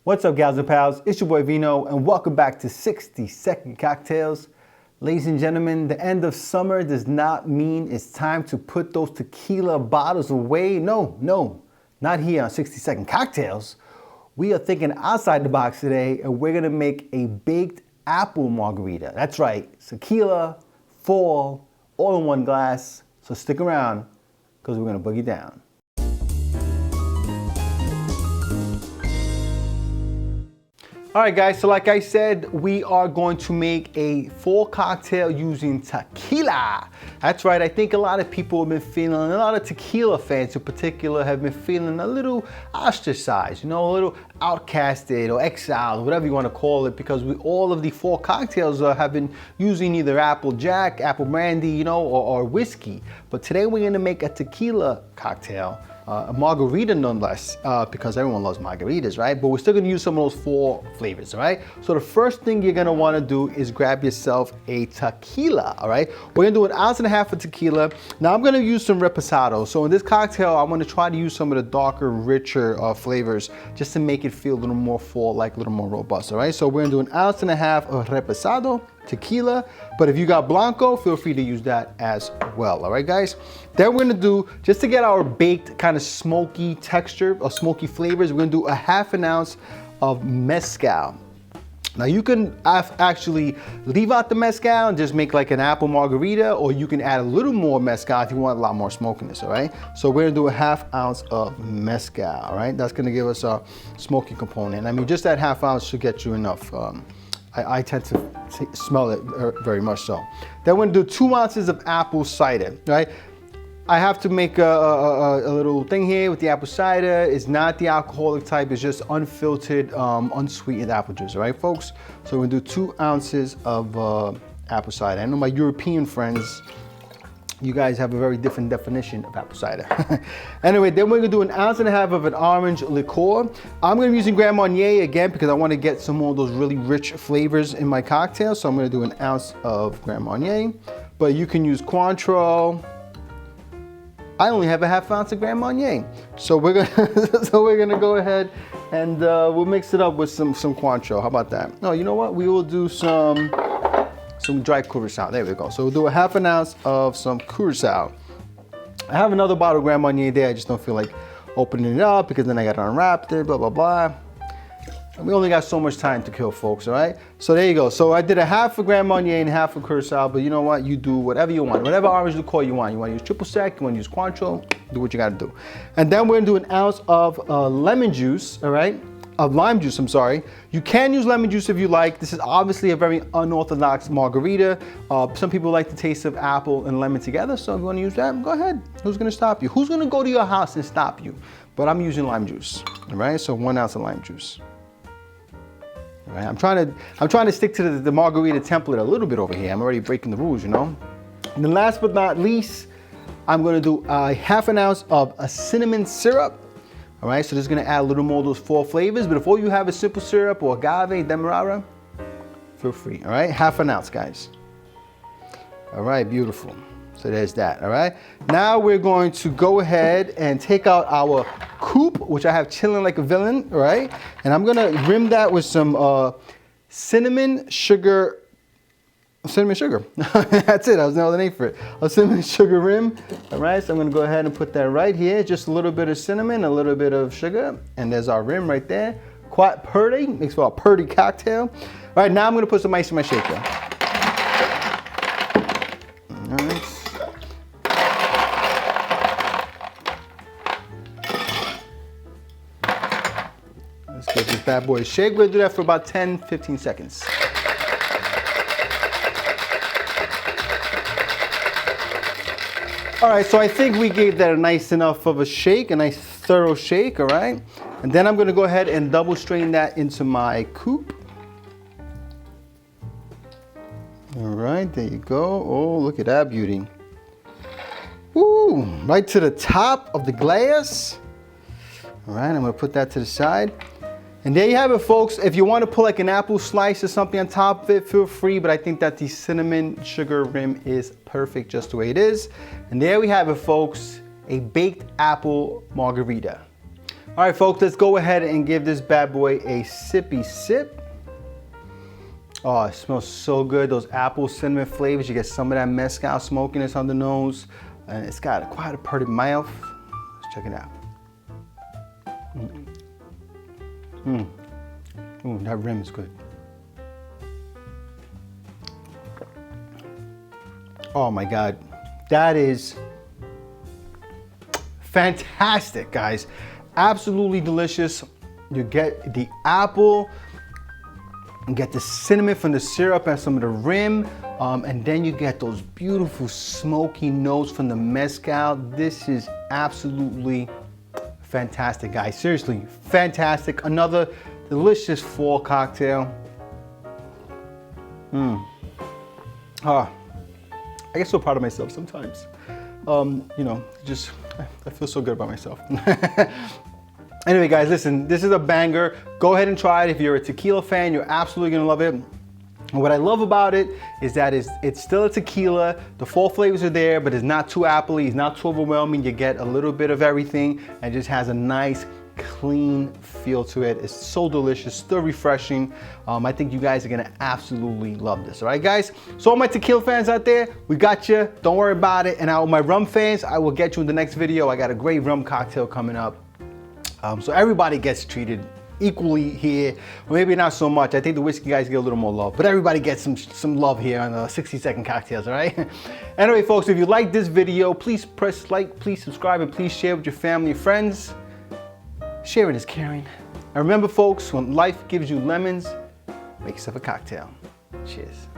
What's up, gals and pals? It's your boy Vino, and welcome back to 60-Second Cocktails. Ladies and gentlemen, the end of summer does not mean it's time to put those tequila bottles away. No, not here on 60-Second Cocktails. We are thinking outside the box today, and we're gonna make a baked apple margarita. That's right, tequila, fall, all in one glass. So stick around, because we're gonna boogie down. All right, guys, so like I said, we are going to make a fall cocktail using tequila. That's right, I think a lot of people have been feeling, a lot of tequila fans in particular have been feeling a little ostracized, a little outcasted or exiled, whatever you want to call it, because all of the fall cocktails have been using either apple jack, apple brandy, or whiskey. But today we're gonna make a tequila cocktail. A margarita nonetheless, because everyone loves margaritas, right? But we're still gonna use some of those four flavors, all right? So the first thing you're gonna wanna do is grab yourself a tequila, all right? We're gonna do 1.5 ounces of tequila. Now I'm gonna use some reposado. So in this cocktail, I'm gonna try to use some of the darker, richer flavors just to make it feel a little more fall-like, a little more robust, all right? So we're gonna do 1.5 ounces of reposado tequila, but if you got blanco, feel free to use that as well, all right, guys? Then we're gonna do, just to get our baked kind of smoky texture or smoky flavors, we're gonna do 1/2 ounce of mezcal. Now you can actually leave out the mezcal and just make like an apple margarita, or you can add a little more mezcal if you want a lot more smokiness, all right? So we're gonna do 1/2 ounce of mezcal, all right? That's gonna give us a smoky component. I mean, just that 1/2 ounce should get you enough. I tend to smell it very much so. Then we're gonna do 2 ounces of apple cider, right? I have to make a little thing here with the apple cider. It's not the alcoholic type, it's just unfiltered, unsweetened apple juice, all right, folks? So we're gonna do 2 ounces of apple cider. I know my European friends, you guys have a very different definition of apple cider. Anyway, then we're gonna do 1.5 ounces of an orange liqueur. I'm gonna be using Grand Marnier again because I wanna get some more of those really rich flavors in my cocktail. So I'm gonna do 1 ounce of Grand Marnier, but you can use Cointreau. I only have 1/2 ounce of Grand Marnier. So we're gonna go ahead and we'll mix it up with some Cointreau. How about that? No, you know what? We will do some dry Curacao. There we go. So we'll do 1/2 ounce of some Curacao. I have another bottle of Grand Marnier there. I just don't feel like opening it up because then I got to unwrap it, blah, blah, blah. And we only got so much time to kill, folks, all right? So there you go. So I did 1/2 of Grand Marnier and 1/2 of Curacao, but you know what? You do whatever you want. Whatever orange liqueur you want. You want to use triple sec, you want to use Cointreau, do what you got to do. And then we're going to do 1 ounce of lemon juice, all right? Of lime juice, I'm sorry. You can use lemon juice if you like. This is obviously a very unorthodox margarita. Some people like the taste of apple and lemon together, so if you want to use that, go ahead. Who's gonna stop you? Who's gonna go to your house and stop you? But I'm using lime juice, all right? So 1 ounce of lime juice. All right, I'm trying to stick to the margarita template a little bit over here. I'm already breaking the rules, And then last but not least, I'm gonna do 1/2 ounce of a cinnamon syrup. All right, so this is gonna add a little more of those four flavors, but if all you have is simple syrup or agave, demerara, feel free, all right? 1/2 ounce, guys. All right, beautiful. So there's that, all right? Now we're going to go ahead and take out our coupe, which I have chilling like a villain, all right? And I'm gonna rim that with some cinnamon sugar. That's it, I was know the name for it. A cinnamon sugar rim, all right? So I'm gonna go ahead and put that right here. Just a little bit of cinnamon, a little bit of sugar, and there's our rim right there. Quite pretty, makes for a pretty cocktail. All right, now I'm gonna put some ice in my shaker. All right. Let's give this bad boy a shake. We're gonna do that for about 10-15 seconds. All right, so I think we gave that a nice enough of a shake, a nice thorough shake, all right? And then I'm gonna go ahead and double strain that into my coupe. All right, there you go. Oh, look at that beauty. Ooh, right to the top of the glass. All right, I'm gonna put that to the side. And there you have it, folks. If you want to put like an apple slice or something on top of it, feel free, but I think that the cinnamon sugar rim is perfect just the way it is. And there we have it, folks, a baked apple margarita. All right, folks, let's go ahead and give this bad boy a sippy sip. Oh, it smells so good. Those apple cinnamon flavors. You get some of that mezcal smokiness on the nose. And it's got quite a pretty mouth. Let's check it out. Ooh, that rim is good. Oh my God, that is fantastic, guys. Absolutely delicious. You get the apple, you get the cinnamon from the syrup and some of the rim, and then you get those beautiful smoky notes from the mezcal. This is absolutely fantastic, guys. Seriously, fantastic. Another delicious fall cocktail. I get so proud of myself sometimes. You know, just, I feel so good about myself. Anyway, guys, listen, this is a banger. Go ahead and try it. If you're a tequila fan, you're absolutely gonna love it. And what I love about it is that it's still a tequila. The fall flavors are there, but it's not too appley, it's not too overwhelming. You get a little bit of everything and it just has a nice, clean feel to it. It's so delicious, still refreshing. I think you guys are gonna absolutely love this. All right, guys? So all my tequila fans out there, we got you. Don't worry about it. And all my rum fans, I will get you in the next video. I got a great rum cocktail coming up. So everybody gets treated equally here. Well, maybe not so much. I think the whiskey guys get a little more love, but everybody gets some love here on the 60-second cocktails, all right? Anyway, folks, if you like this video, please press like, please subscribe, and please share with your family and friends. Sharing is caring. And remember, folks, when life gives you lemons, make yourself a cocktail. Cheers.